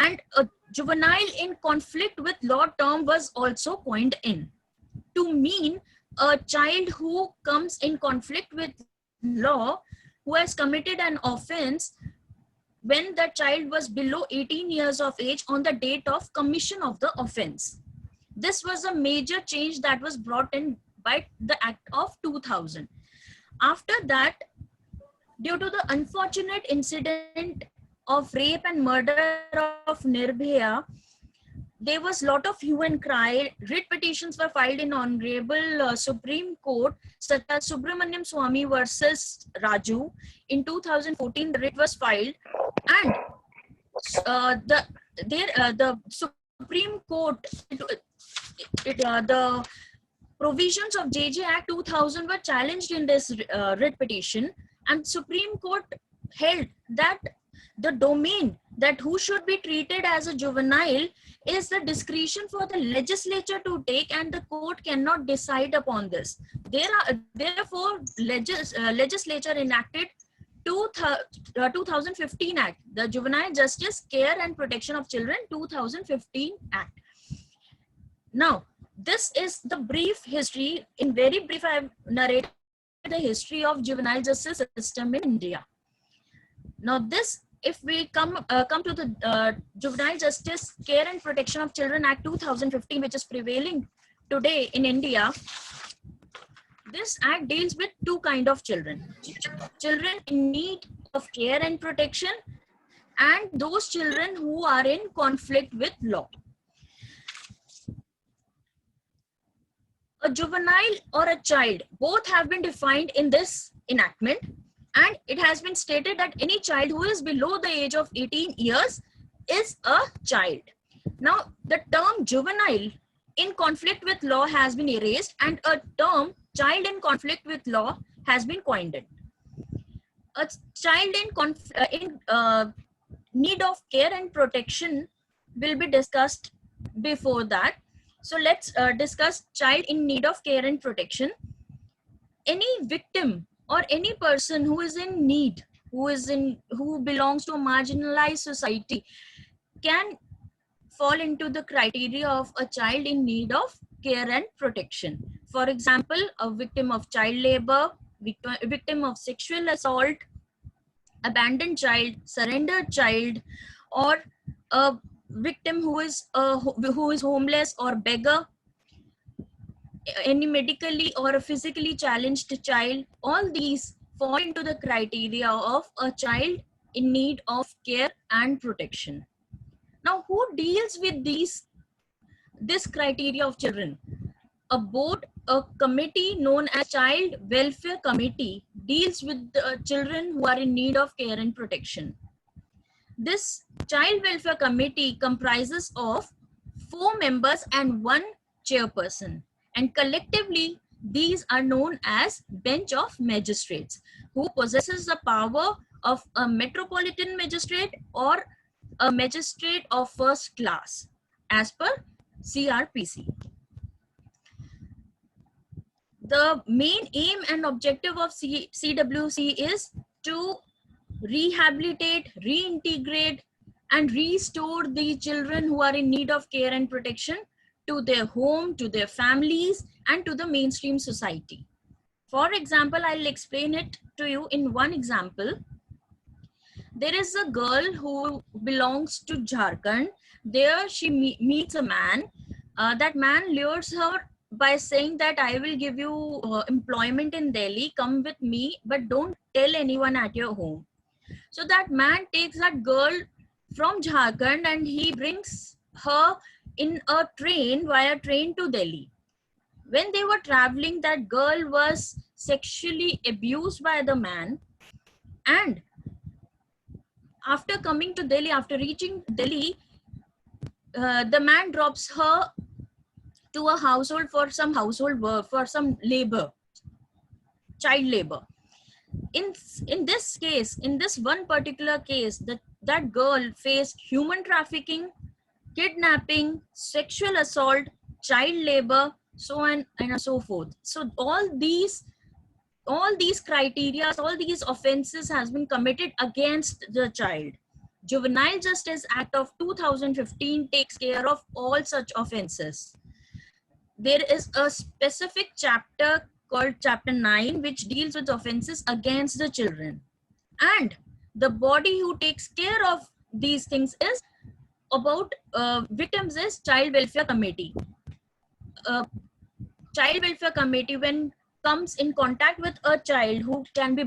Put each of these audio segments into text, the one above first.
And a juvenile in conflict with law term was also coined in to mean a child who comes in conflict with law, who has committed an offense when the child was below 18 years of age on the date of commission of the offense. This was a major change that was brought in by the Act of 2000. After that, due to the unfortunate incident of rape and murder of Nirbhaya, there was a lot of hue and cry. Writ petitions were filed in Honorable Supreme Court, such as Subramaniam Swamy versus Raju. In 2014, the writ was filed, and the Supreme Court, the provisions of JJ Act 2000 were challenged in this writ petition, and Supreme Court held that the domain that who should be treated as a juvenile is the discretion for the legislature to take, and the court cannot decide upon this. Therefore, legislature enacted 2015 Act, the Juvenile Justice, Care and Protection of Children 2015 Act. Now, this is the brief history. In very brief, I have narrated the history of juvenile justice system in India. Now, this, if we come to the Juvenile Justice, Care and Protection of Children Act 2015, which is prevailing today in India, this act deals with two kinds of children: children in need of care and protection, and those children who are in conflict with law. A juvenile or a child, both have been defined in this enactment, and it has been stated that any child who is below the age of 18 years is a child. Now, the term juvenile in conflict with law has been erased, and a term child in conflict with law has been coined. A child in need of care and protection will be discussed before that. So let's discuss child in need of care and protection. Any victim or any person who is in need, who belongs to a marginalized society, can fall into the criteria of a child in need of care and protection. For example, a victim of child labor, victim of sexual assault, abandoned child, surrendered child, or a victim who is homeless or beggar, any medically or physically challenged child. All these fall into the criteria of a child in need of care and protection. Now, who deals with this criteria of children? A board, a committee known as Child Welfare Committee, deals with the children who are in need of care and protection. This Child Welfare Committee comprises of 4 members and 1 chairperson, and collectively these are known as Bench of Magistrates, who possesses the power of a metropolitan magistrate or a magistrate of first class as per CRPC. The main aim and objective of CWC is to rehabilitate, reintegrate, and restore the children who are in need of care and protection to their home, to their families, and to the mainstream society. For example, I'll explain it to you in one example. There is a girl who belongs to Jharkhand. There she meets a man. That man lures her by saying that I will give you employment in Delhi, come with me, but don't tell anyone at your home. So that man takes that girl from Jharkhand and he brings her in a train, via train, to Delhi. When they were traveling, that girl was sexually abused by the man, and after coming to Delhi, after reaching Delhi, the man drops her to a household for some household work, for some labor, child labor. In this case, in this one particular case, that girl faced human trafficking, kidnapping, sexual assault, child labor, so on and so forth. So all these criteria, all these offenses has been committed against the child. Juvenile Justice Act of 2015 takes care of all such offenses. There is a specific chapter called Chapter 9, which deals with offenses against the children. And the body who takes care of these things is about victims is Child Welfare Committee. Child Welfare Committee, when comes in contact with a child who can be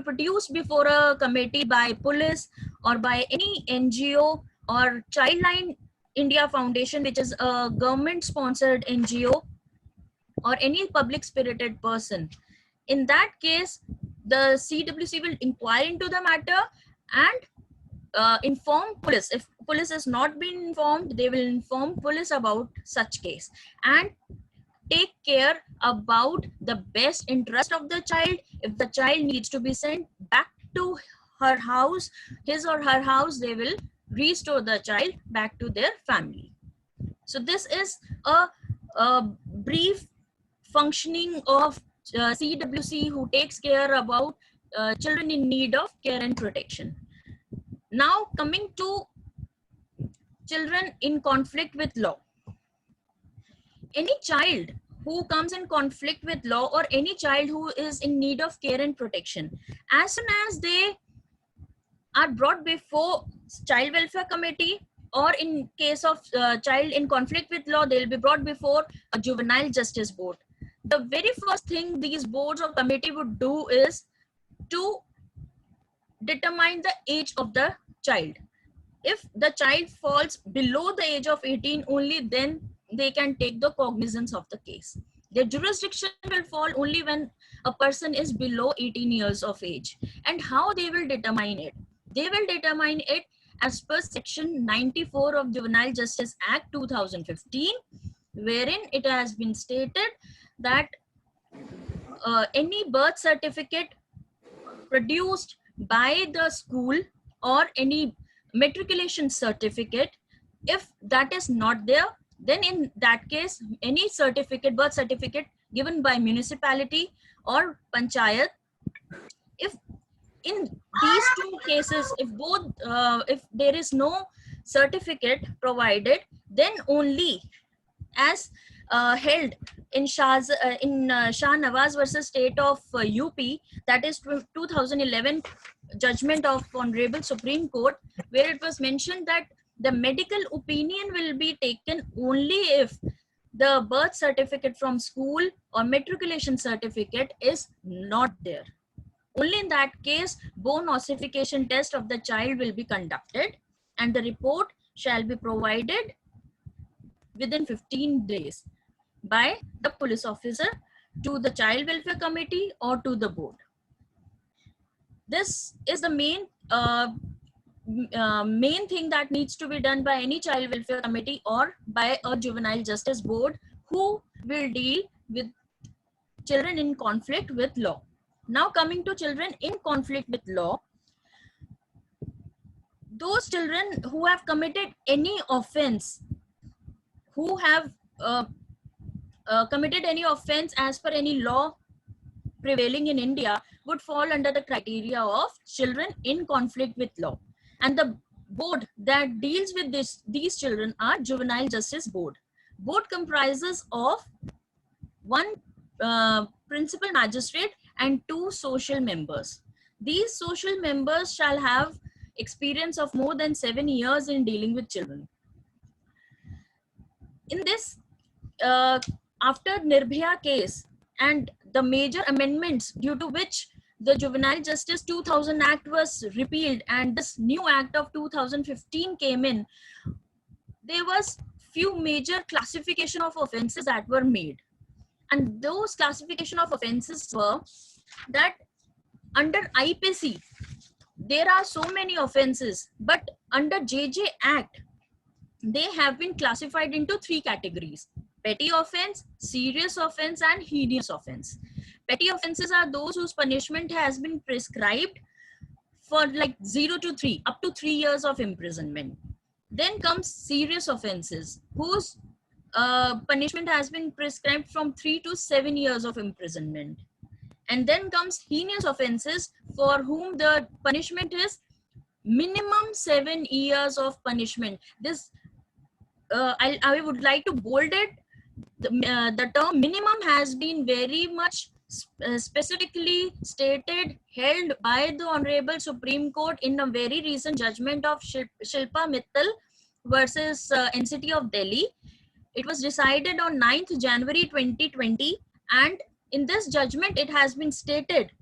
produced before a committee by police or by any NGO or Childline India Foundation, which is a government sponsored NGO, or any public spirited person. In that case, the CWC will inquire into the matter and inform police. If police has not been informed, they will inform police about such case and take care about the best interest of the child. If the child needs to be sent back to her house, his or her house, they will restore the child back to their family. So this is a brief functioning of CWC, who takes care about children in need of care and protection. Now coming to children in conflict with law. Any child who comes in conflict with law, or any child who is in need of care and protection, as soon as they are brought before Child Welfare Committee, or in case of child in conflict with law, they will be brought before a Juvenile Justice Board. The very first thing these boards or committee would do is to determine the age of the child. If the child falls below the age of 18, only then they can take the cognizance of the case. Their jurisdiction will fall only when a person is below 18 years of age. And how they will determine it? They will determine it as per Section 94 of Juvenile Justice Act 2015, wherein it has been stated that any birth certificate produced by the school or any matriculation certificate, if that is not there, then in that case, any certificate, birth certificate given by municipality or panchayat, if in these two cases, if both, if there is no certificate provided, then only, as held in Shah Nawaz versus State of UP, that is 2011 judgment of Honorable Supreme Court, where it was mentioned that the medical opinion will be taken only if the birth certificate from school or matriculation certificate is not there. Only in that case, bone ossification test of the child will be conducted, and the report shall be provided within 15 days by the police officer to the Child Welfare Committee or to the board. This is the main thing that needs to be done by any Child Welfare Committee or by a Juvenile Justice Board, who will deal with children in conflict with law. Now coming to children in conflict with law, those children who have committed any offense, who have committed any offense as per any law prevailing in India, would fall under the criteria of children in conflict with law. And the board that deals with these children are Juvenile Justice Board. Board comprises of one principal magistrate and 2 social members. These social members shall have experience of more than 7 years in dealing with children. In this, after Nirbhaya case and the major amendments due to which the Juvenile Justice 2000 Act was repealed and this new Act of 2015 came in, there was few major classification of offenses that were made. And those classification of offenses were that under IPC, there are so many offenses, but under JJ Act, they have been classified into 3 categories: petty offense, serious offense, and heinous offense. Petty offenses are those whose punishment has been prescribed for like 0 to 3, up to 3 years of imprisonment. Then comes serious offenses, whose punishment has been prescribed from 3 to 7 years of imprisonment. And then comes heinous offenses, for whom the punishment is minimum 7 years of punishment. This I would like to bold it. The term minimum has been very much specifically stated, held by the Honorable Supreme Court in a very recent judgment of Shilpa Mittal versus NCT of Delhi. It was decided on 9th January 2020, and in this judgment it has been stated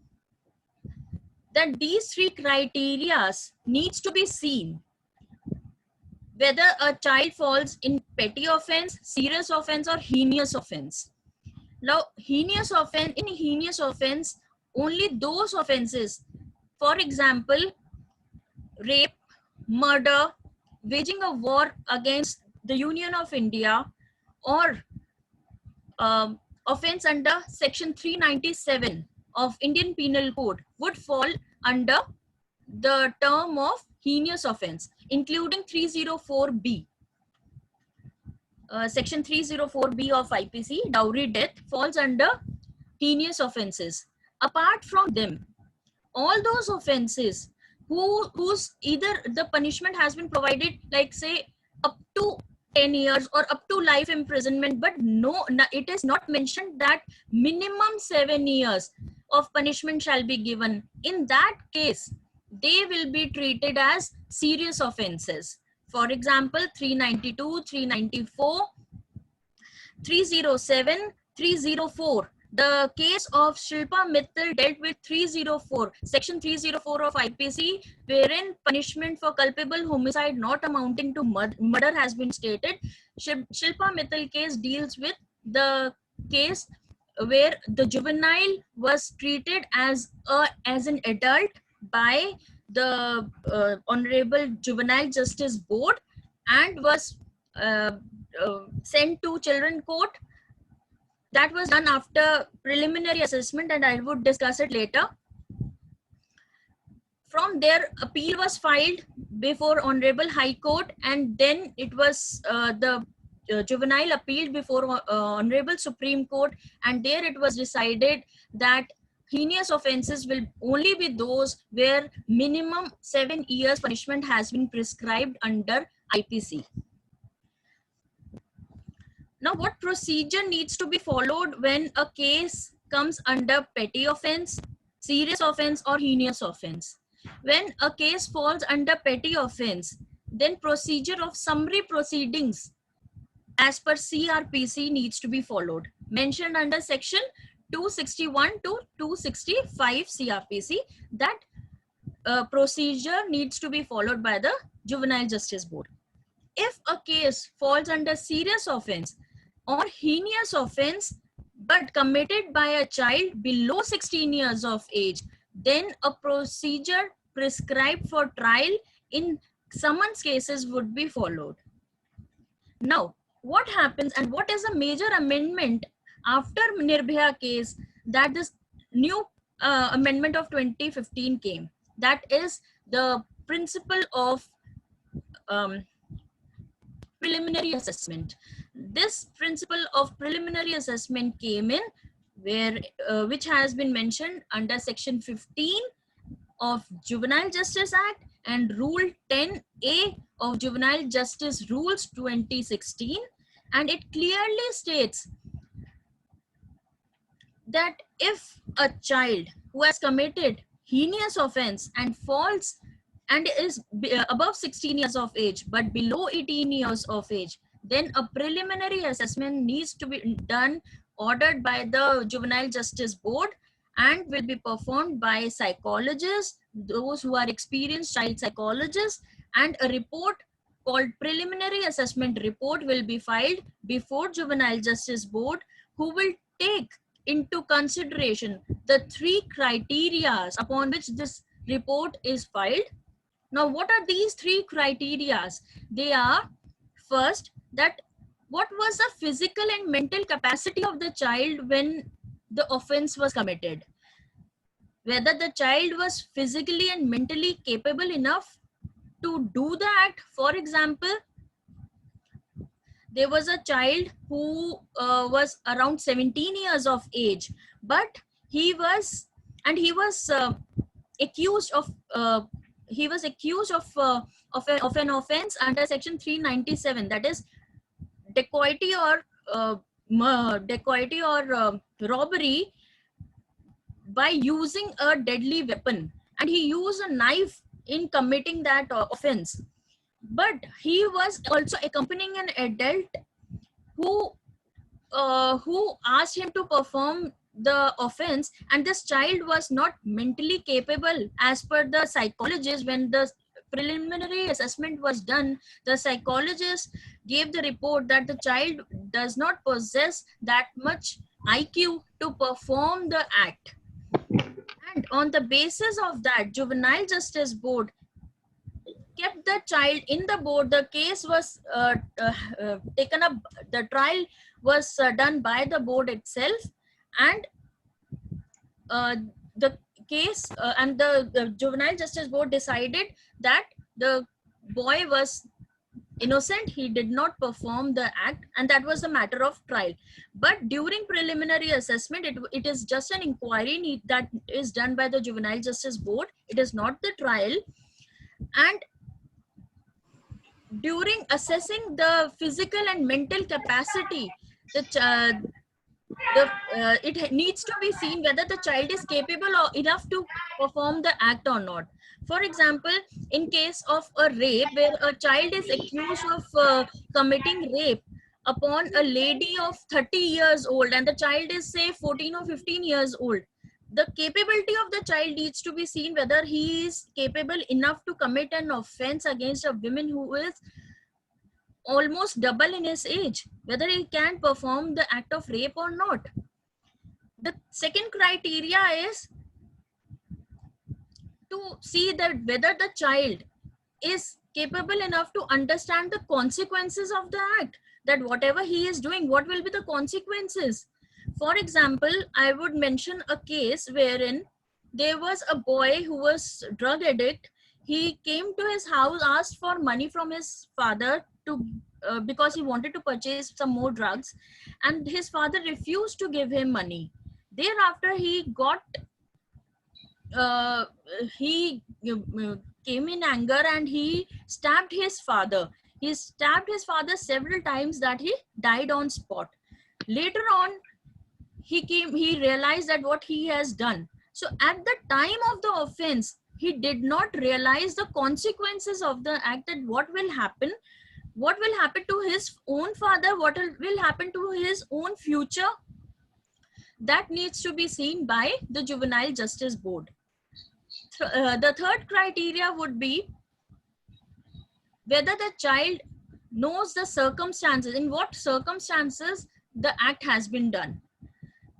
that these three criteria needs to be seen whether a child falls in petty offense, serious offense, or heinous offense. Now, heinous offense, only those offenses, for example, rape, murder, waging a war against the Union of India, or offense under Section 397 of Indian Penal Code would fall under the term of heinous offense, including 304B. Section 304B of IPC, dowry death, falls under heinous offenses. Apart from them, all those offenses whose either the punishment has been provided, like say up to 10 years or up to life imprisonment, but no, it is not mentioned that minimum 7 years of punishment shall be given. In that case, they will be treated as serious offenses. For example, 392, 394, 307, 304. The case of Shilpa Mittal dealt with 304, Section 304 of IPC, wherein punishment for culpable homicide not amounting to murder has been stated. Shilpa Mittal case deals with the case where the juvenile was treated as an adult by the Honorable Juvenile Justice Board and was sent to children court. That was done after preliminary assessment, and I would discuss it later. From there, appeal was filed before Honorable High Court, and then it was the juvenile appealed before Honorable Supreme Court, and there it was decided that heinous offenses will only be those where minimum 7 years punishment has been prescribed under IPC. Now, what procedure needs to be followed when a case comes under petty offense, serious offense, or heinous offense? When a case falls under petty offense, then procedure of summary proceedings as per CRPC needs to be followed, mentioned under section 261 to 265 CRPC. That procedure needs to be followed by the Juvenile Justice Board. If a case falls under serious offense or heinous offense but committed by a child below 16 years of age, then a procedure prescribed for trial in summons cases would be followed. Now, what happens and what is a major amendment after Nirbhaya case that this new amendment of 2015 came? That is the principle of preliminary assessment. This principle of preliminary assessment came in where which has been mentioned under section 15 of Juvenile Justice Act and rule 10A of Juvenile Justice Rules 2016, and it clearly states that if a child who has committed heinous offense and falls and is above 16 years of age but below 18 years of age, then a preliminary assessment needs to be done, ordered by the Juvenile Justice Board, and will be performed by psychologists, those who are experienced child psychologists, and a report called preliminary assessment report will be filed before Juvenile Justice Board, who will take into consideration the three criteria upon which this report is filed. Now, what are these three criteria? They are, first, that what was the physical and mental capacity of the child when the offense was committed? Whether the child was physically and mentally capable enough to do the act. For example, there was a child who was around 17 years of age, but he was accused of he was accused of an offense under section 397, that is dacoity or robbery by using a deadly weapon, and he used a knife in committing that offense. But he was also accompanying an adult who asked him to perform the offense, and this child was not mentally capable. As per the psychologist, when the preliminary assessment was done, the psychologist gave the report that the child does not possess that much IQ to perform the act. And on the basis of that, Juvenile Justice Board kept the child in the board. The case was taken up, the trial was done by the board itself, and the case and the Juvenile Justice Board decided that the boy was innocent, he did not perform the act, and that was a matter of trial. But during preliminary assessment, it is just an inquiry that is done by the Juvenile Justice Board. It is not the trial. And during assessing the physical and mental capacity, it needs to be seen whether the child is capable or enough to perform the act or not. For example, in case of a rape, where a child is accused of committing rape upon a lady of 30 years old, and the child is say 14 or 15 years old, the capability of the child needs to be seen whether he is capable enough to commit an offense against a woman who is almost double in his age, whether he can perform the act of rape or not. The second criteria is to see that whether the child is capable enough to understand the consequences of the act, that whatever he is doing, what will be the consequences. For example, I would mention a case wherein there was a boy who was drug addict. He came to his house, asked for money from his father to because he wanted to purchase some more drugs, and his father refused to give him money. Thereafter, he came in anger and he stabbed his father. He stabbed his father several times that he died on spot. Later on, he realized that what he has done. So at the time of the offense, he did not realize the consequences of the act, that what will happen to his own father, what will happen to his own future. That needs to be seen by the Juvenile Justice Board. The third criteria would be whether the child knows the circumstances, in what circumstances the act has been done.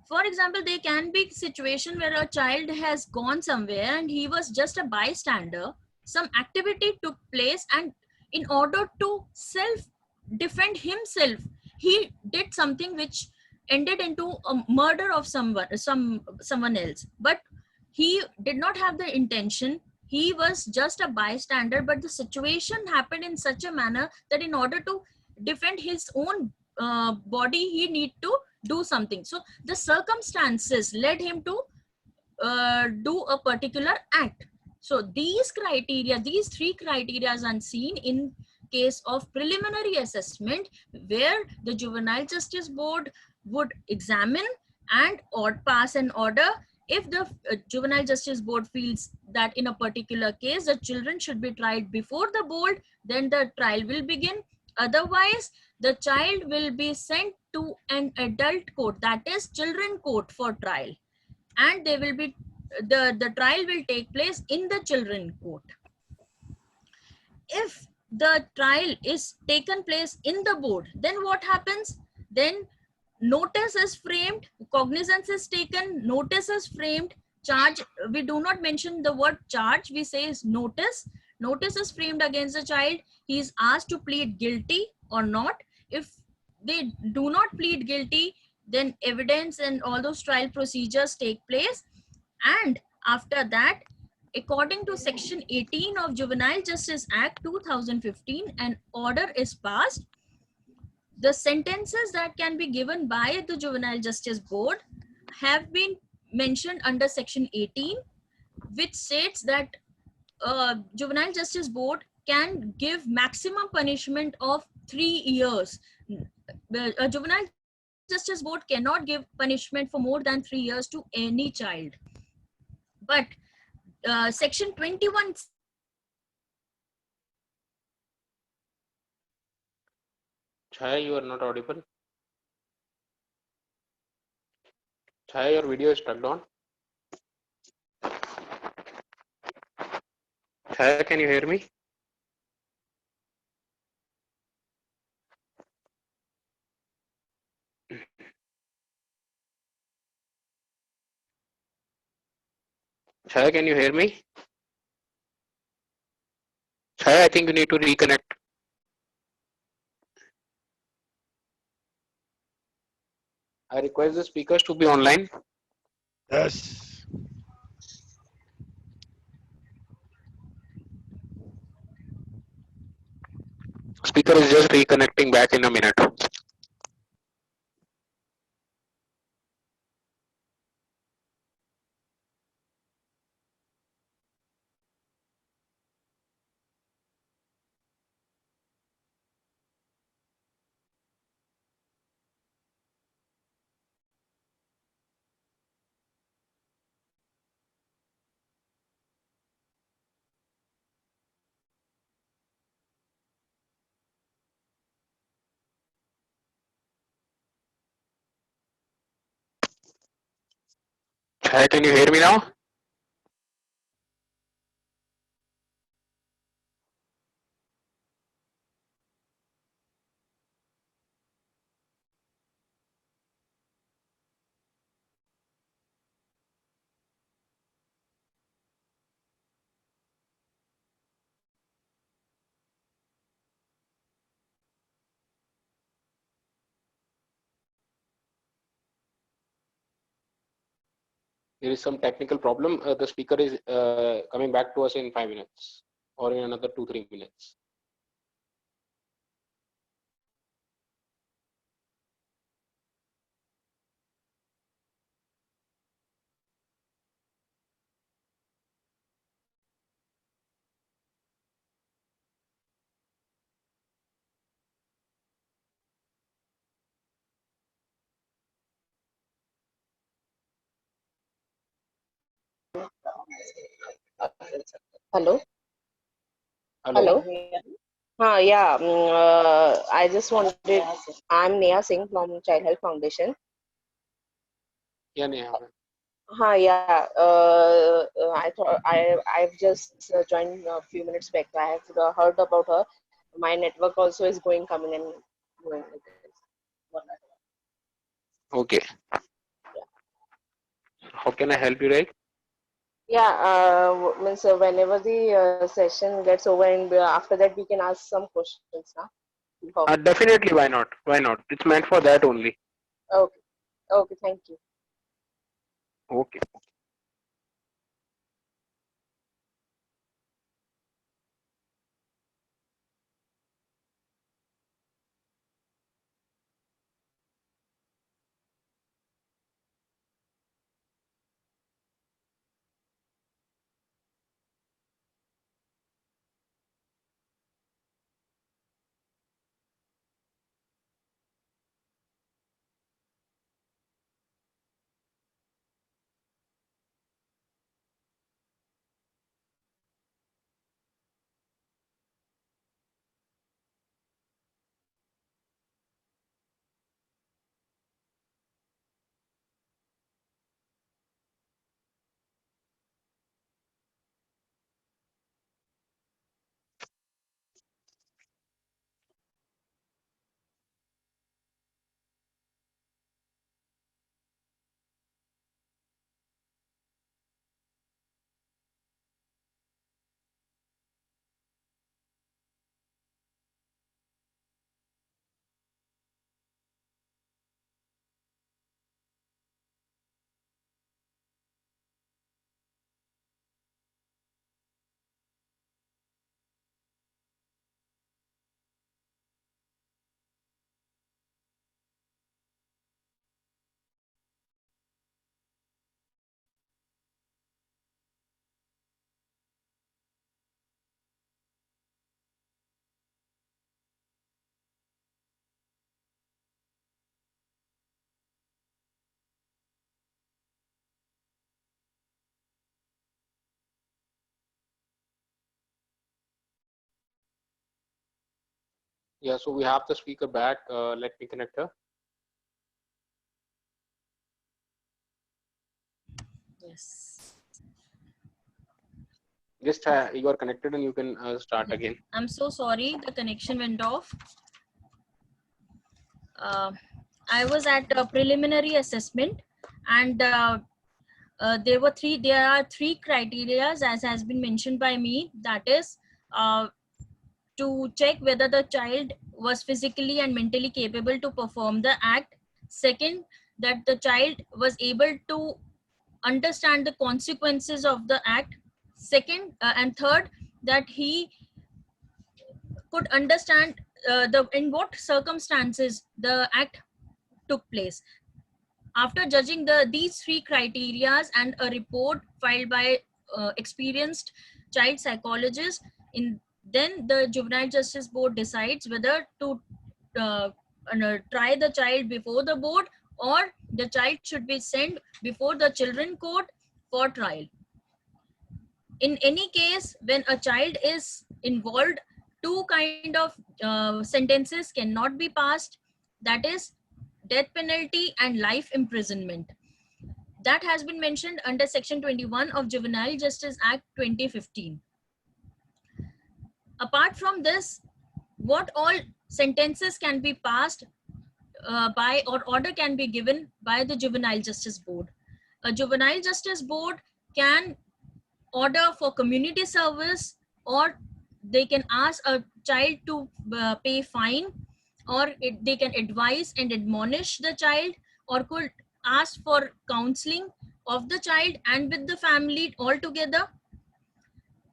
For example, there can be a situation where a child has gone somewhere and he was just a bystander. Some activity took place, and in order to self-defend himself, he did something which ended into a murder of someone else. But he did not have the intention. He was just a bystander, but the situation happened in such a manner that in order to defend his own body, he need to do something. So the circumstances led him to do a particular act. So these three criteria are seen in case of preliminary assessment, where the Juvenile Justice Board would examine and or pass an order. If the Juvenile Justice Board feels that in a particular case the children should be tried before the board, then the trial will begin. Otherwise, the child will be sent to an adult court, that is children court, for trial, and they will be the trial will take place in the children court. If the trial is taken place in the board, then what happens? Then notice is framed, cognizance is taken, notice is framed, charge, we do not mention the word charge, we say is notice. Notice is framed against the child. He is asked to plead guilty or not. If they do not plead guilty, then evidence and all those trial procedures take place. And after that, according to section 18 of Juvenile Justice Act 2015, an order is passed. The sentences that can be given by the Juvenile Justice Board have been mentioned under section 18, which states that Juvenile Justice Board can give maximum punishment of 3 years. A Juvenile Justice Board cannot give punishment for more than 3 years to any child. But Section 21. Chaya, you are not audible. Chaya, your video is stuck on. Chaya, can you hear me? Chaya, can you hear me? Chaya, I think you need to reconnect. I request the speakers to be online. Yes. Speaker is just reconnecting back in a minute. Chaya, can you hear me now? There is some technical problem. The speaker is coming back to us in 5 minutes or in another 2-3 minutes. Hello. Hello. Yeah. I just wanted. I'm Neha Singh from Child Health Foundation. Yeah, Neha. Yeah. I thought I've just joined a few minutes back. I have heard about her. My network also is going, coming and going. Okay. How can I help you, right? Yeah. Means whenever the session gets over, and after that we can ask some questions. Now. Definitely, why not? Why not? It's meant for that only. Okay. Okay. Thank you. Okay. Yeah, so we have the speaker back. Let me connect her. Yes. Just you are connected and you can start Yes. again. I'm so sorry, the connection went off. I was at a preliminary assessment, and there are three criteria as has been mentioned by me. That is, to check whether the child was physically and mentally capable to perform the act. Second, that the child was able to understand the consequences of the act. Second, and third, that he could understand the in what circumstances the act took place. After judging these three criterias and a report filed by experienced child psychologist, then the Juvenile Justice Board decides whether to uh, try the child before the board, or the child should be sent before the children court for trial. In any case, when a child is involved, two kind of sentences cannot be passed, that is death penalty and life imprisonment. That has been mentioned under section 21 of Juvenile Justice Act 2015. Apart from this, what all sentences can be passed by, or order can be given by the Juvenile Justice Board? A Juvenile Justice Board can order for community service, or they can ask a child to pay fine, or they can advise and admonish the child, or could ask for counseling of the child and with the family altogether.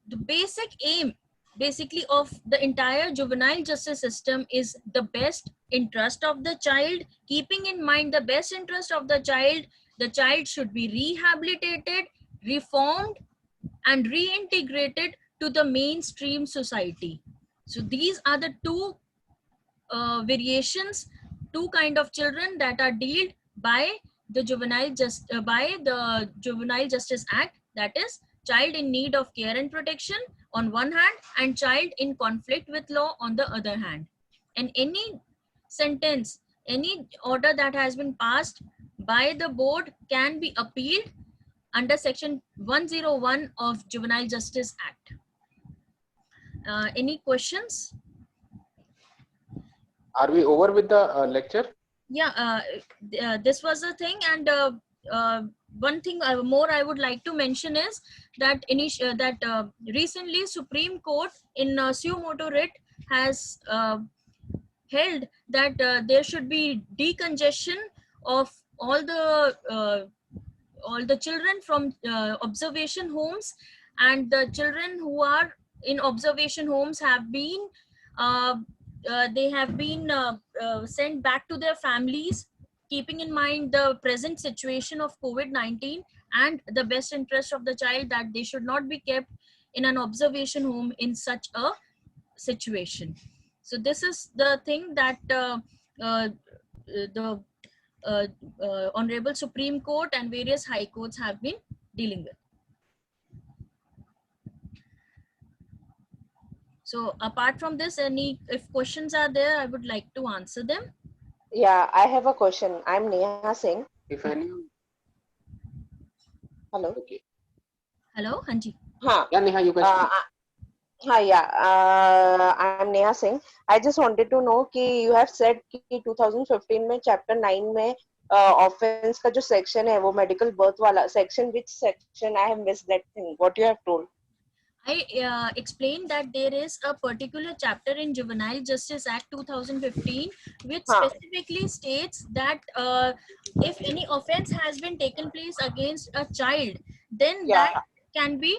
The basic aim basically of the entire juvenile justice system is the best interest of the child. Keeping in mind the best interest of the child should be rehabilitated, reformed, and reintegrated to the mainstream society. So these are the two variations, two kind of children that are dealt by the Juvenile Justice Act. That is, child in need of care and protection on one hand, and child in conflict with law on the other hand. And any sentence, any order that has been passed by the board can be appealed under section 101 of Juvenile Justice Act. Any questions? Are we over with the lecture? Yeah, this was the thing. And one thing more I would like to mention is that recently Supreme Court in suo motu writ has held that there should be decongestion of all the children from observation homes, and the children who are in observation homes have been sent back to their families, keeping in mind the present situation of COVID-19 and the best interest of the child, that they should not be kept in an observation home in such a situation. So this is the thing that the Honorable Supreme Court and various high courts have been dealing with. So apart from this, if questions are there, I would like to answer them. Yeah, I have a question. I'm Neha Singh. If any. Hello. Okay. Hello, Hanji. Yeah, Neha, you can speak. Hi, yeah. I'm Neha Singh. I just wanted to know कि you have said कि 2015 में chapter 9 में offense का जो section है वो medical birth वाला section, which section? I have missed that thing. What you have told? I explained that there is a particular chapter in Juvenile Justice Act 2015 which specifically states that if any offense has been taken place against a child, then that can be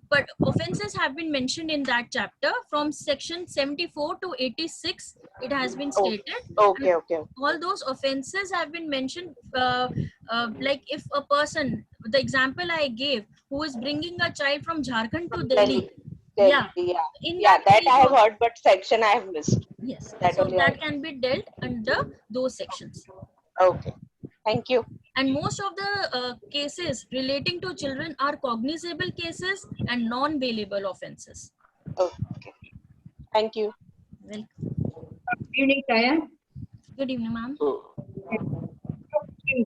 but offenses have been mentioned in that chapter from section 74 to 86. It has been stated. Okay. All those offenses have been mentioned. Like if a person, the example I gave, who is bringing a child from Jharkhand to Delhi. Yeah, that I have heard, but section I have missed. Yes, so that can be dealt under those sections. Okay, thank you. And most of the cases relating to children are cognizable cases and non-bailable offenses. Okay, thank you. Welcome. Good evening, Kaya. Good evening, ma'am. So,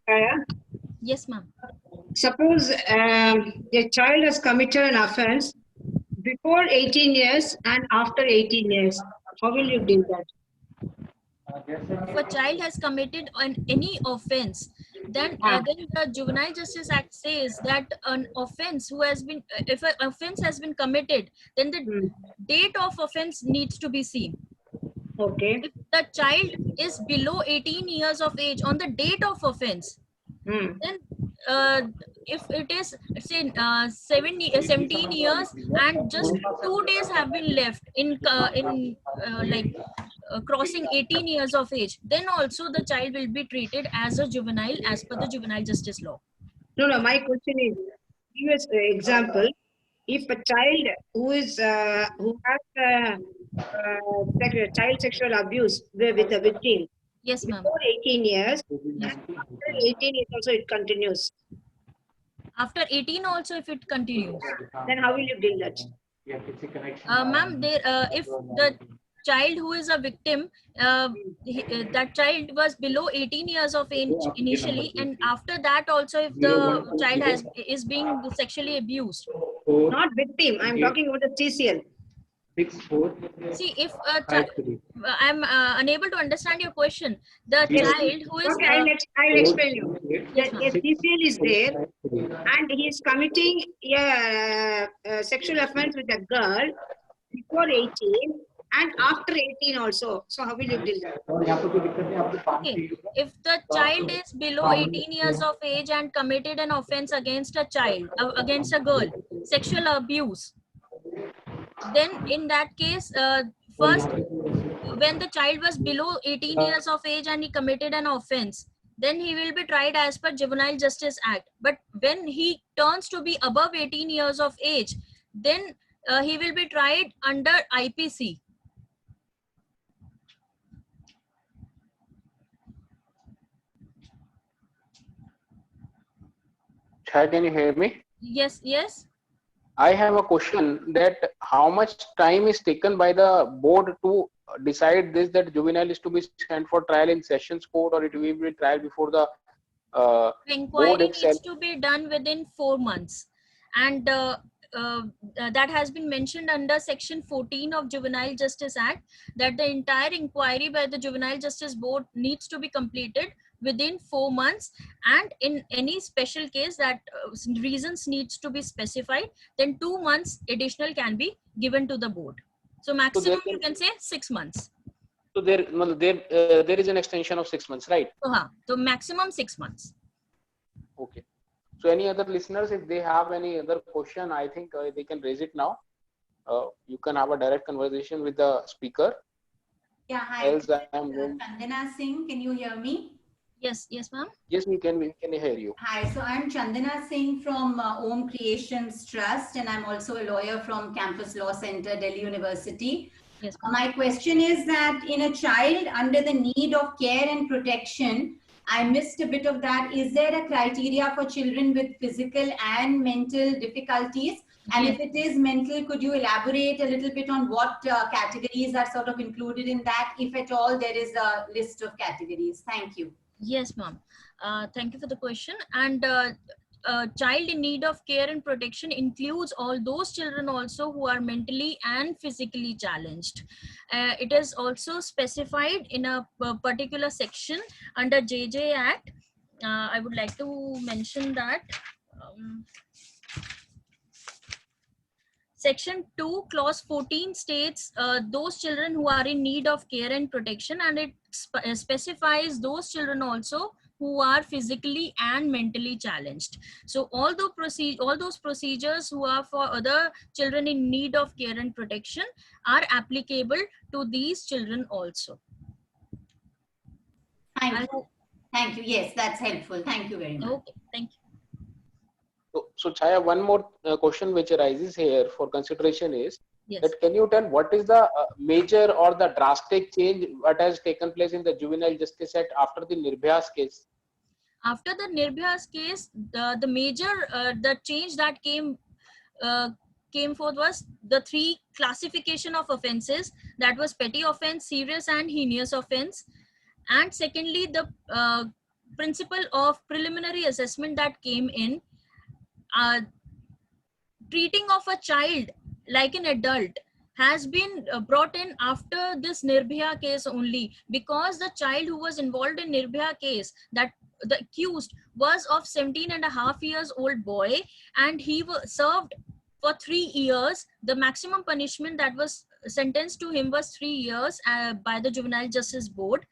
Kaya. Yes, ma'am. Suppose a child has committed an offense before 18 years and after 18 years. How will you deal that? If a child has committed any offense, then the Juvenile Justice Act says that an offense if an offense has been committed, then the date of offense needs to be seen. Okay. If the child is below 18 years of age on the date of offense, then if it is say 17 years and just 2 days have been left in crossing 18 years of age, then also the child will be treated as a juvenile as per the juvenile justice law. No, my question is, give us an example. If a child who is who has child sexual abuse with a victim Yes, ma'am. before 18 years, Yes. and after 18 years also it continues, After 18 also, if it continues, then how will you deal that? ma'am, if the child who is a victim, that child was below 18 years of age initially, and after that also, if the child is being sexually abused. Not victim. I'm talking about the TCL. See, if a child, I'm unable to understand your question. The child who is Okay, I'll explain you. yes, The ma'am. TCL is there, and he is committing a sexual offense with a girl before 18 and after 18 also. So how will you deal that? Okay, if the child is below 18 years of age and committed an offense against a child, against a girl, sexual abuse, then in that case, first, when the child was below 18 years of age and he committed an offense, then he will be tried as per Juvenile Justice Act. But when he turns to be above 18 years of age, then he will be tried under IPC. Chaya, can you hear me? Yes, yes. I have a question that how much time is taken by the board to decide this, that juvenile is to be sent for trial in sessions court or it will be trial before the The board inquiry itself? needs to be done within 4 months, and that has been mentioned under section 14 of Juvenile Justice Act, that the entire inquiry by the Juvenile Justice Board needs to be completed within 4 months, and in any special case that reasons needs to be specified, then 2 months additional can be given to the board. So maximum you can say 6 months. So there is an extension of 6 months, right? So maximum 6 months. Okay. So any other listeners, if they have any other question, I think they can raise it now. You can have a direct conversation with the speaker. Yeah, hi. Else I am going. Chandana Singh, can you hear me? Yes, yes, ma'am. Yes, we can hear you. Hi, so I'm Chandana Singh from Om Creations Trust, and I'm also a lawyer from Campus Law Center, Delhi University. Yes. My question is that in a child under the need of care and protection, I missed a bit of that. Is there a criteria for children with physical and mental difficulties? And Yes. if it is mental, could you elaborate a little bit on what categories are sort of included in that? If at all, there is a list of categories. Thank you. Yes, ma'am. Thank you for the question. And child in need of care and protection includes all those children also who are mentally and physically challenged. It is also specified in a particular section under JJ Act. I would like to mention that. Section 2, clause 14 states those children who are in need of care and protection, and it specifies those children also who are physically and mentally challenged. So all those procedures who are for other children in need of care and protection are applicable to these children also. Thank you. Thank you. Yes, that's helpful. Thank you very much. Okay, thank you. So Chaya, one more question which arises here for consideration is Yes. that can you tell what is the major or the drastic change what has taken place in the Juvenile Justice Act after the Nirbhaya's case? After the Nirbhaya's case, the major the change that came came forth was the three classification of offenses, that was petty offense, serious and heinous offense, and secondly the principle of preliminary assessment that came in, treating of a child like an adult has been brought in after this Nirbhaya case only, because the child who was involved in Nirbhaya case, that the accused was of 17.5 years old boy, and he was served for 3 years. The maximum punishment that was sentenced to him was 3 years by the Juvenile Justice Board.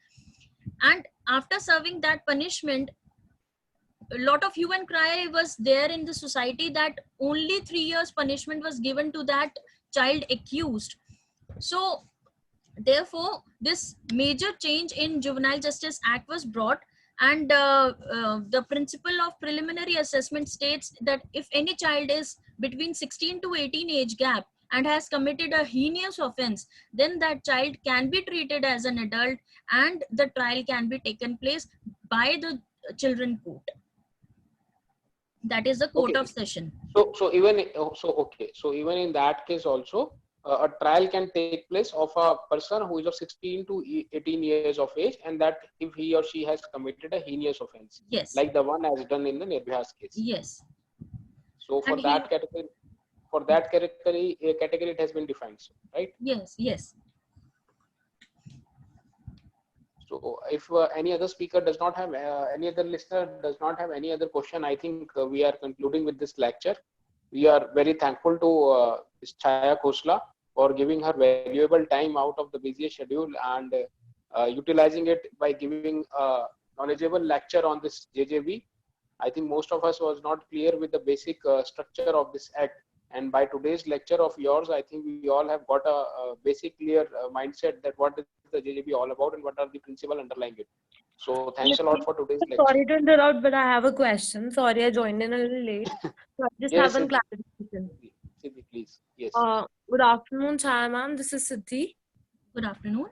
And after serving that punishment, a lot of hue and cry was there in the society that only 3 years punishment was given to that child accused. So therefore this major change in Juvenile Justice Act was brought, and the principle of preliminary assessment states that if any child is between 16 to 18 age gap and has committed a heinous offense, then that child can be treated as an adult and the trial can be taken place by the children court. That is the court Okay. of session. So even in that case also, a trial can take place of a person who is of 16 to 18 years of age, and that if he or she has committed a heinous offense, Yes. like the one as done in the Nirbhaya's case. Yes. So for And that category, it has been defined, so, right? Yes. Yes. So if any other speaker does not have, any other listener does not have any other question, I think we are concluding with this lecture. We are very thankful to Ms. Chaya Khosla for giving her valuable time out of the busy schedule and utilizing it by giving a knowledgeable lecture on this JJB. I think most of us was not clear with the basic structure of this act. And by today's lecture of yours, I think we all have got a basic clear mindset that what is the JJB all about and what are the principles underlying it. So thanks a lot for today's lecture. Sorry to interrupt, but I have a question. Sorry, I joined in a little late. So I just Yes, have one Siddhi. clarification. Siddhi, please. Yes. Good afternoon, Chaya ma'am. This is Siddhi. Good afternoon.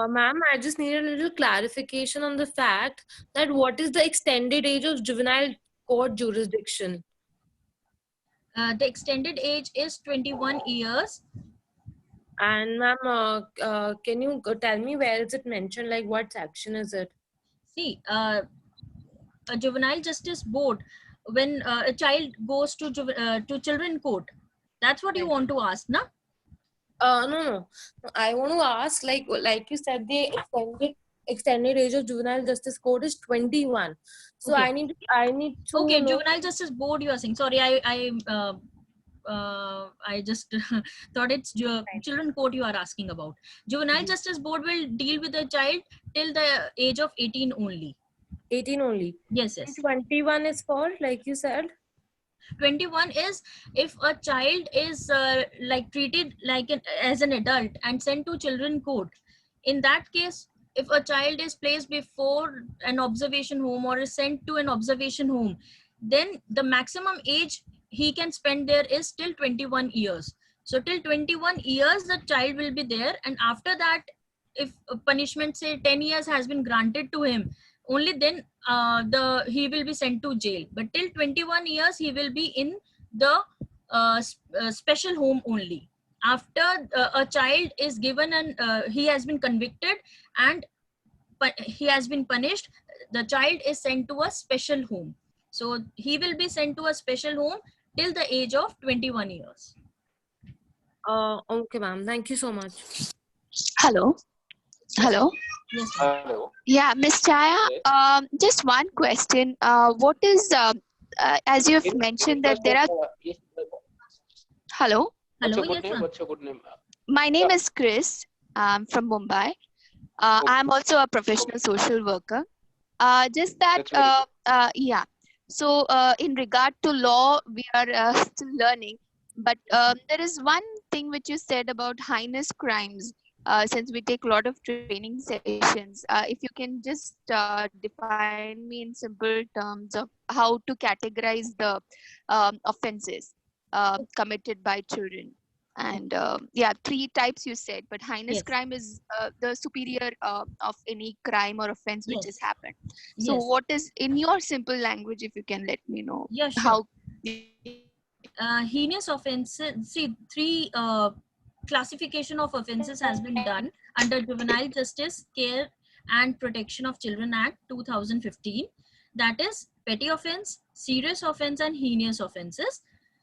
Ma'am, I just need a little clarification on the fact that what is the extended age of juvenile court jurisdiction? The extended age is 21 years. And ma'am, can you tell me where is it mentioned? Like what section is it? See, a Juvenile Justice Board, when a child goes to children court, that's what you want to ask, na? No. I want to ask, like you said, the extended age of juvenile justice court is 21. So Okay. I need to Okay, know. Juvenile Justice Board you are saying. Sorry, I just thought it's children court you are asking about. Juvenile Justice Board will deal with the child till the age of 18 only. 18 only. Yes. And 21 is for, like you said? 21 is if a child is like treated like as an adult and sent to children court. In that case, if a child is placed before an observation home or is sent to an observation home, then the maximum age he can spend there is till 21 years. So till 21 years the child will be there, and after that, if a punishment say 10 years has been granted to him, only then he will be sent to jail. But till 21 years he will be in the special home only. After a child is given and he has been convicted and he has been punished, the child is sent to a special home. So he will be sent to a special home till the age of 21 years. Okay, ma'am. Thank you so much. Hello. Hello. Yes. Hello. Yeah, Miss Chaya, Yes. just one question. What is, as you have mentioned that there are, Yes. hello, What's Hello. your Yes, good name? ma'am. What's your good name? my name Yeah. is Chris. I'm from Mumbai. Okay. I'm also a professional social worker. Just that, That's very good. yeah. So in regard to law, we are still learning. But there is one thing which you said about heinous crimes. Since we take a lot of training sessions, if you can just define me in simple terms of how to categorize the offenses committed by children. And yeah, 3 types you said, but heinous Yes. crime is the superior of any crime or offense which Yes. has happened. So Yes. what is, in your simple language, if you can let me know Yeah, sure. how? heinous offenses, see, three classification of offenses has been done under Juvenile Justice Care and Protection of Children Act 2015. That is petty offense, serious offense, and heinous offenses.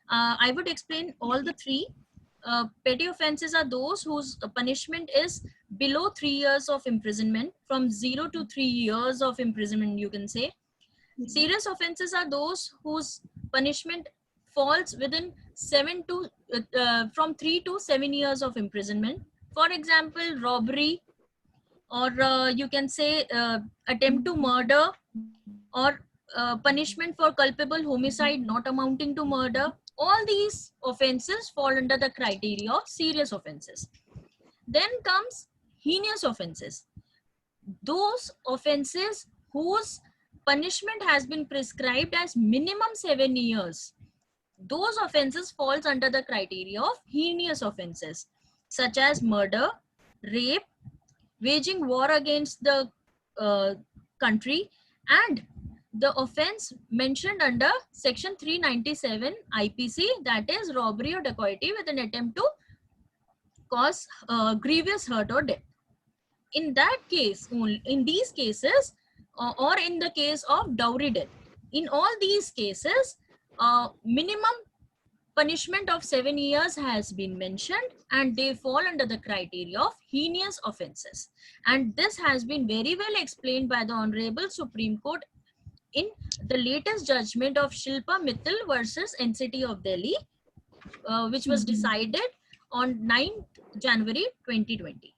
I would explain all the three. Petty offenses are those whose punishment is below 3 years of imprisonment, from 0 to 3 years of imprisonment, you can say. Serious offenses are those whose punishment falls within from 3 to 7 years of imprisonment. For example, robbery, or you can say attempt to murder, or punishment for culpable homicide not amounting to murder. All these offenses fall under the criteria of serious offenses. Then comes heinous offenses. Those offenses whose punishment has been prescribed as minimum 7 years. Those offenses falls under the criteria of heinous offenses, such as murder, rape, waging war against the country, and the offense mentioned under section 397 IPC, that is robbery or dacoity with an attempt to cause grievous hurt or death. In that case, in these cases, or in the case of dowry death, in all these cases, minimum punishment of 7 years has been mentioned, and they fall under the criteria of heinous offenses. And this has been very well explained by the Honorable Supreme Court in the latest judgment of Shilpa Mittal versus NCT of Delhi, which was decided on 9th January 2020.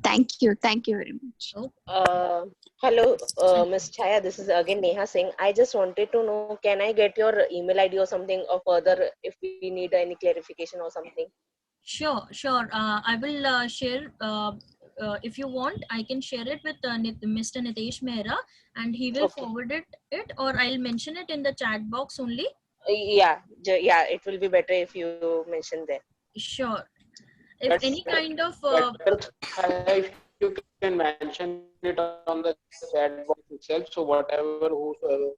Thank you. Thank you very much. Hello, Ms. Chaya. This is again Neha Singh. I just wanted to know, can I get your email ID or something, or further if we need any clarification or something? Sure. I will share. If you want, I can share it with Mr. Nitesh Mehra, and he will forward it, or I'll mention it in the chat box only. Yeah, it will be better if you mention there. Sure. If any kind of if you can mention it on the chat box itself, so whatever whosoever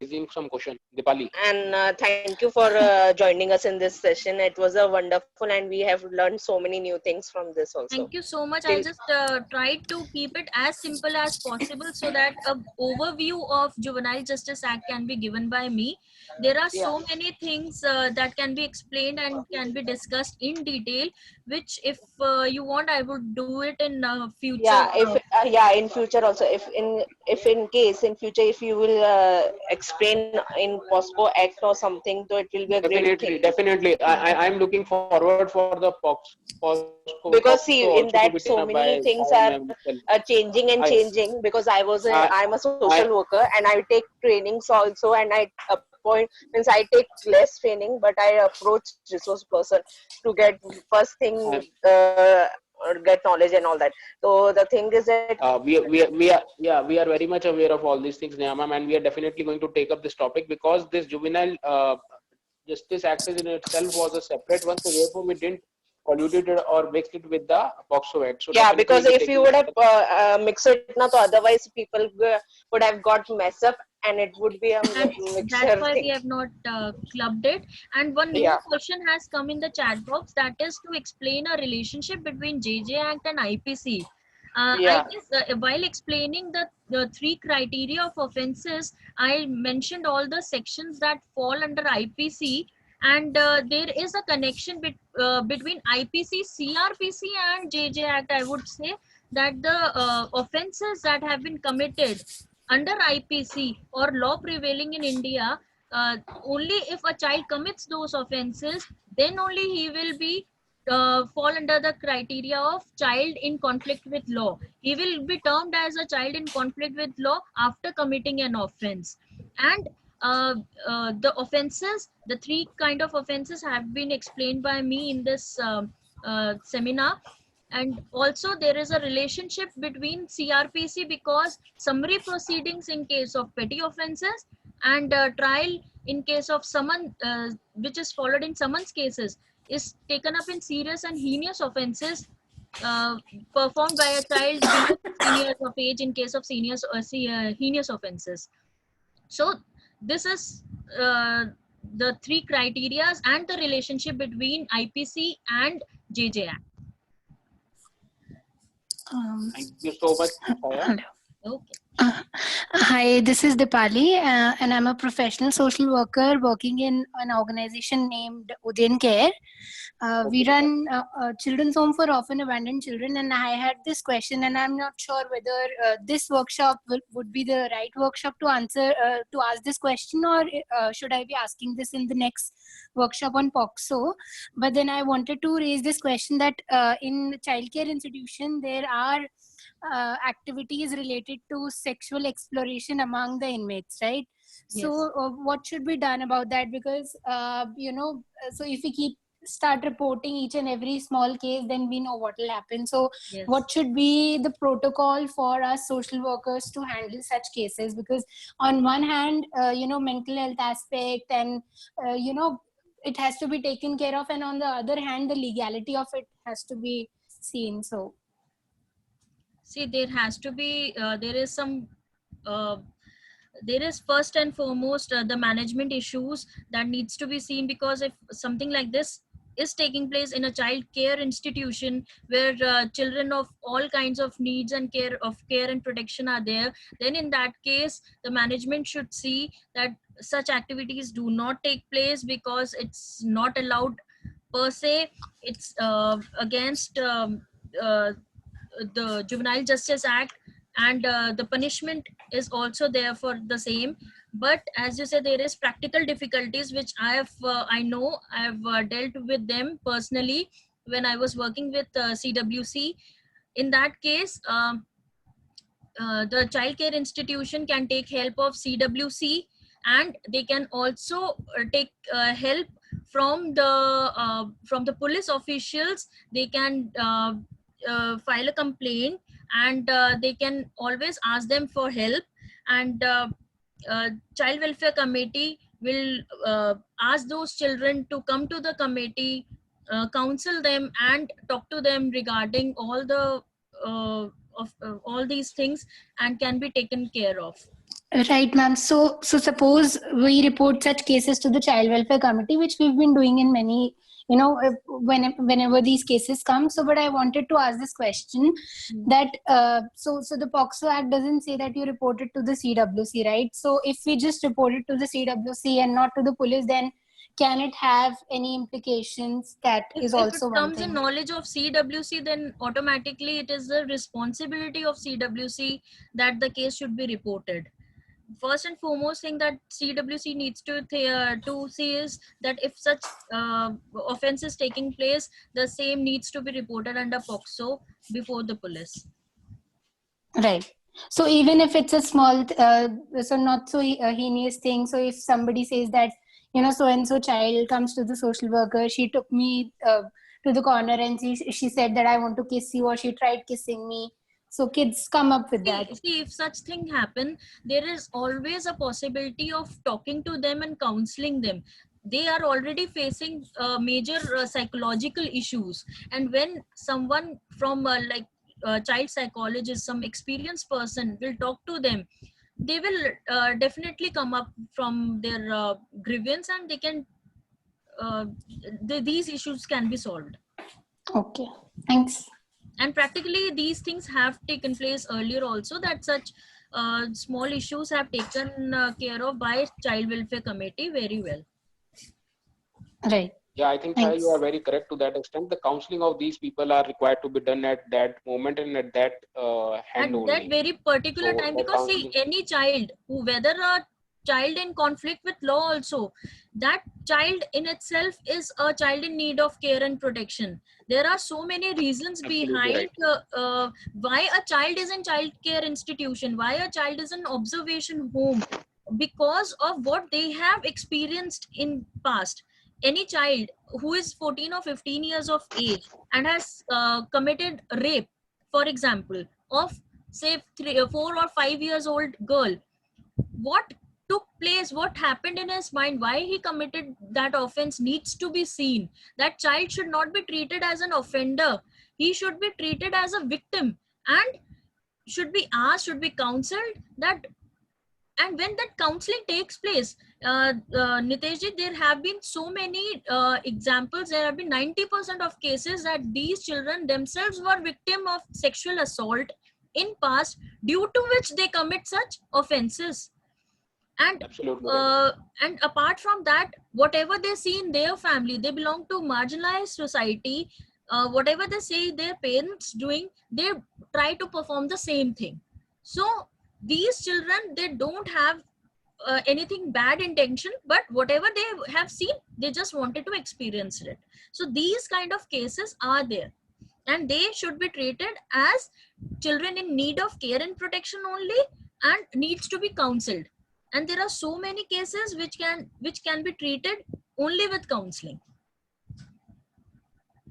raising some question, Dipali. And thank you for joining us in this session. It was a wonderful, and we have learned so many new things from this also. Thank you so much. I just tried to keep it as simple as possible so that an overview of Juvenile Justice Act can be given by me. There are so many things that can be explained and can be discussed in detail, which if you want, I would do it in future. Yeah, in future also. If in case in future, if you will explain in POSCO Act or something, so it will be a great thing. Definitely. I'm looking forward for the POSCO, because see, in that so many things are changing and changing. Because I'm a social worker, and I take trainings also, and I appoint, means I take less training, but I approach resource person to get first thing or get knowledge and all that. So the thing is that we are very much aware of all these things, Neha ma'am, and we are definitely going to take up this topic, because this Juvenile Justice Act in itself was a separate one, so therefore we didn't pollute it or mix it with the POXO Act. So yeah, because if you would have mixed it, so otherwise people would have got messed up, and it would be a mixture. That's why we have not clubbed it. And one more question has come in the chat box, that is to explain a relationship between JJ Act and IPC. I guess while explaining the three criteria of offences, I mentioned all the sections that fall under IPC, and there is a connection between IPC, CRPC and JJ Act. I would say that the offences that have been committed under IPC or law prevailing in India, only if a child commits those offences, then only he will be fall under the criteria of child in conflict with law. He will be termed as a child in conflict with law after committing an offense. And the offenses, the three kind of offenses have been explained by me in this seminar. And also there is a relationship between CRPC, because summary proceedings in case of petty offenses and trial in case of summon, which is followed in summons cases, is taken up in serious and heinous offenses performed by a child below 16 years of age in case of heinous offenses. So this is the three criterias and the relationship between IPC and JJ Act. Thank you so much, Chaya. Hello. Okay. Hi, this is Dipali, and I'm a professional social worker working in an organization named Udayan Care. We Okay. run a children's home for orphan abandoned children, and I had this question, and I'm not sure whether this workshop would be the right workshop to answer to ask this question, or should I be asking this in the next workshop on POCSO. But then I wanted to raise this question that in childcare institution there are activities related to sexual exploration among the inmates, right? Yes. So what should be done about that? Because so if we start reporting each and every small case, then we know what will happen. So Yes. what should be the protocol for us social workers to handle such cases? Because on one hand, mental health aspect and it has to be taken care of, and on the other hand, the legality of it has to be seen. So See, there has to be, there is some, there is first and foremost the management issues that needs to be seen, because if something like this is taking place in a child care institution where children of all kinds of needs and care and protection are there, then in that case the management should see that such activities do not take place, because it's not allowed per se. It's against the Juvenile Justice Act, and the punishment is also there for the same. But as you said, there is practical difficulties which I know I've dealt with them personally when I was working with CWC. In that case, the child care institution can take help of CWC, and they can also take help from the police officials. They can file a complaint, and they can always ask them for help, and child welfare committee will ask those children to come to the committee, counsel them and talk to them regarding all the all these things, and can be taken care of. right, ma'am. So suppose we report such cases to the Child Welfare Committee, which we've been doing in many, whenever these cases come. So, but I wanted to ask this question that so the POCSO Act doesn't say that you report it to the CWC, right? So if we just report it to the CWC and not to the police, then can it have any implications? That is also if it one comes in thing. knowledge of CWC, then automatically it is the responsibility of CWC that the case should be reported. First and foremost thing that CWC needs to see is that if such offense is taking place, the same needs to be reported under POCSO before the police. Right. So even if it's a small, so not so heinous thing. So if somebody says that, so and so child comes to the social worker, she took me to the corner and she said that I want to kiss you, or she tried kissing me. So kids come up with that. See, if such thing happen, there is always a possibility of talking to them and counseling them. They are already facing major psychological issues, and when someone from child psychologist, some experienced person will talk to them, they will definitely come up from their grievance, and they can these issues can be solved. Okay, thanks. And practically these things have taken place earlier also, that such small issues have taken care of by Child Welfare Committee very well. Right. Yeah, I think you are very correct to that extent. The counseling of these people are required to be done at that moment and at that hand only. At that very particular time, because see, any child who, whether a child in conflict with law also, that child in itself is a child in need of care and protection. There are so many reasons behind why a child is in child care institution, why a child is in observation home, because of what they have experienced in past. Any child who is 14 or 15 years of age and has committed rape, for example, of say 4 or 5 years old girl, what took place, what happened in his mind, why he committed that offense needs to be seen. That child should not be treated as an offender. He should be treated as a victim and should be asked, should be counseled that and when that counseling takes place, Niteshji, there have been so many examples. There have been 90% of cases that these children themselves were victim of sexual assault in past, due to which they commit such offenses. And Absolutely right. and apart from that, whatever they see in their family, they belong to marginalized society. Whatever they see their parents doing, they try to perform the same thing. So these children, they don't have anything bad intention, but whatever they have seen, they just wanted to experience it. So these kind of cases are there, and they should be treated as children in need of care and protection only, and needs to be counseled. And there are so many cases which can be treated only with counseling.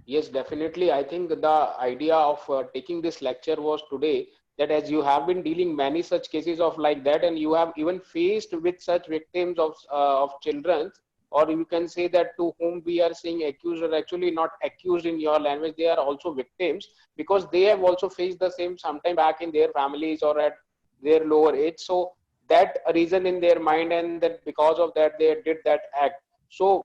Yes, definitely. I think the idea of taking this lecture was today, that as you have been dealing many such cases of like that, and you have even faced with such victims of children, or you can say that to whom we are saying accused, are actually not accused in your language, they are also victims, because they have also faced the same sometime back in their families or at their lower age. So that reason in their mind, and that because of that they did that act. So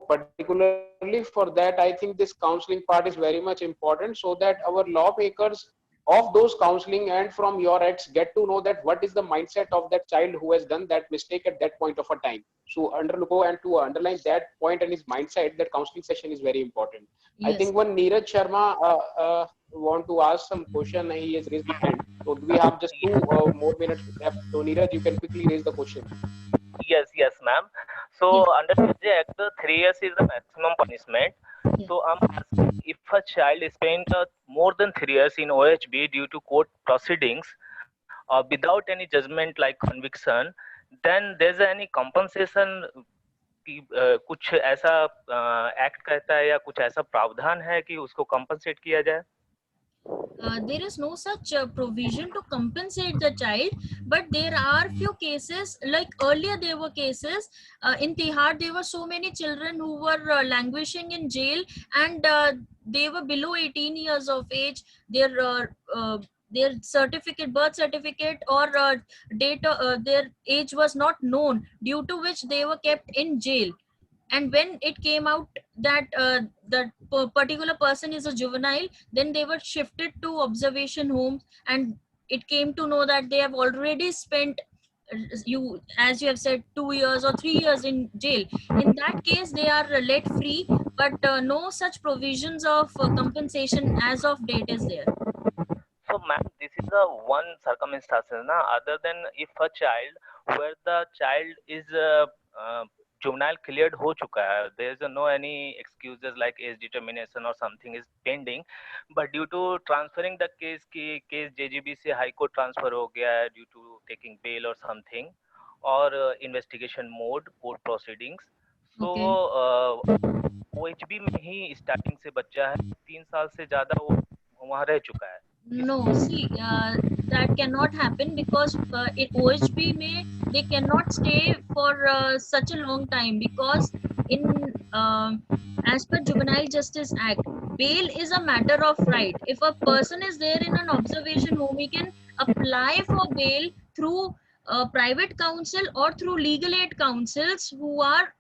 particularly for that, I think this counseling part is very much important, so that our lawmakers of those counseling and from your acts get to know that what is the mindset of that child who has done that mistake at that point of a time. So undergo and to underline that point and his mindset, that counseling session is very important. I Yes. think when Neeraj Sharma want to ask some question, he has raised the hand. So we have just 2 more minutes left. So Neeraj, you can quickly raise the question. Yes, ma'am. So under CJ Act, 3 years is the maximum punishment. Yeah. So I'm asking, if a child spent more than 3 years in OHB due to court proceedings without any judgment like conviction, then there's any compensation कि कुछ ऐसा act कहता है या कुछ ऐसा प्रावधान है कि उसको कंपनसेट किया जाए? There is no such provision to compensate the child, but there are few cases, like earlier there were cases in Tihar, there were so many children who were languishing in jail, and they were below 18 years of age. Their certificate, birth certificate, or their age was not known, due to which they were kept in jail. And when it came out that that particular person is a juvenile, then they were shifted to observation homes, and it came to know that they have already spent, as you have said, 2 years or 3 years in jail. In that case, they are let free, but no such provisions of compensation as of date is there. So, ma'am, this is the one circumstance, na? Other than if a child, where the child is juvenile cleared हो चुका है, there is no any excuses like age determination or something is pending, but due to transferring the case की case JGB से high court transfer हो गया है due to taking bail or something, or investigation mode court proceedings, so OHB में ही starting से बच्चा है, 3 साल से ज़्यादा वो वहाँ रह चुका है. No, see, that cannot happen, because in OHB may they cannot stay for such a long time, because in as per Juvenile Justice Act, bail is a matter of right. If a person is there in an observation home, he can apply for bail through private counsel or through legal aid counsels who are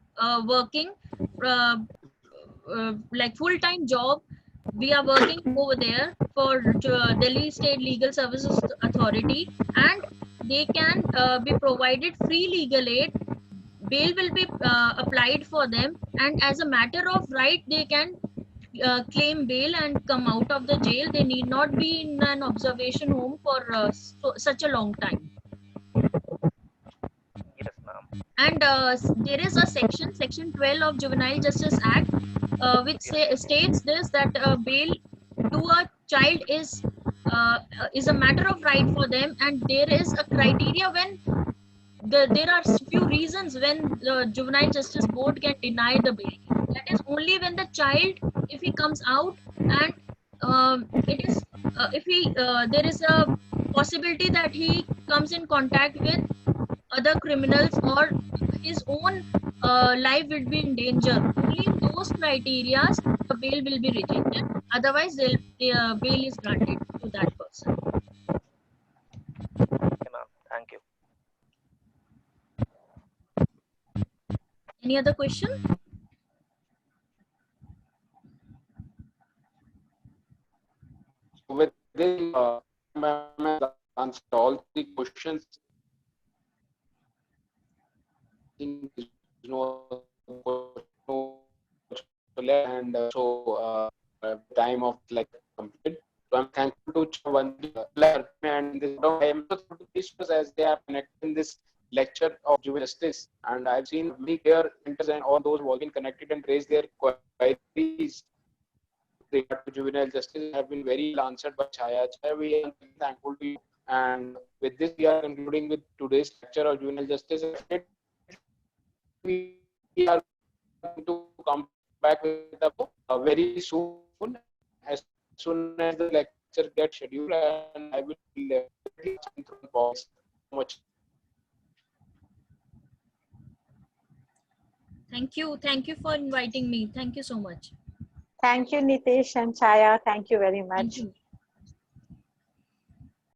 working like full-time job. We are working over there for Delhi State Legal Services Authority, and they can be provided free legal aid. Bail will be applied for them, and as a matter of right, they can claim bail and come out of the jail. They need not be in an observation home for such a long time. Yes, ma'am. And there is a section 12 of Juvenile Justice Act, which states this, that bail to a child is a matter of right for them, and there is a criteria when there are few reasons when the Juvenile Justice Board can deny the bail. That is only when the child, if he comes out, and it is if he there is a possibility that he comes in contact with other criminals, or his own life will be in danger. Only in those criteria the bail will be rejected. Otherwise, the bail is granted to that person. Okay, ma'am. Thank you. Any other question? With this, ma'am has answered all the questions. I think there's no and so time of like completed. So I'm thankful to one and this I am so thankful to these as they are connected in this lecture of juvenile justice, and I've seen many clear centers and all those who have been connected and raised their queries regard to juvenile justice have been very well answered by Chaya. Chaya, we are thankful to you. And with this, we are concluding with today's lecture of juvenile justice. We are going to come back with a very soon, as soon as the lecture gets scheduled, and I will pause much. Thank you for inviting me. Thank you so much. Thank you, Nitesh and Chaya. Thank you very much. Thank you.